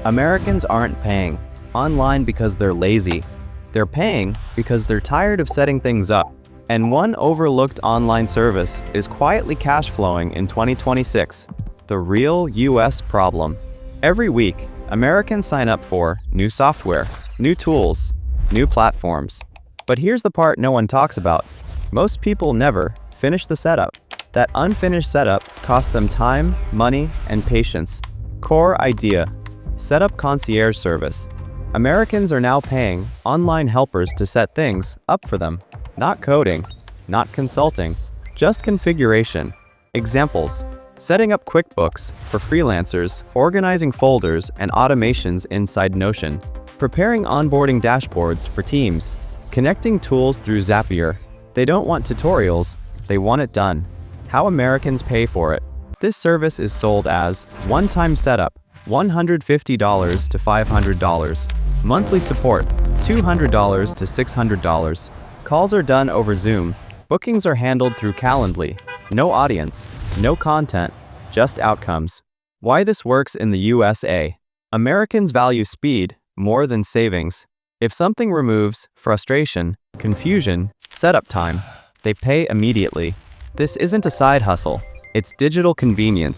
Americans aren't paying online because they're lazy. They're paying because they're tired of setting things up. And one overlooked online service is quietly cash flowing in 2026. The real US problem. Every week, Americans sign up for new software, new tools, new platforms. But here's the part no one talks about. Most people never finish the setup. That unfinished setup costs them time, money, and patience. Core idea: set up concierge service. Americans are now paying online helpers to set things up for them. Not coding, not consulting, just configuration. Examples: setting up QuickBooks for freelancers, organizing folders and automations inside Notion, preparing onboarding dashboards for teams, connecting tools through Zapier. They don't want tutorials, they want it done. How Americans pay for it. This service is sold as one-time setup, $150 to $500. Monthly support, $200 to $600. Calls are done over Zoom. Bookings are handled through Calendly. No audience, no content, just outcomes. Why this works in the USA. Americans value speed more than savings. If something removes frustration, confusion, setup time, they pay immediately. This isn't a side hustle, it's digital convenience.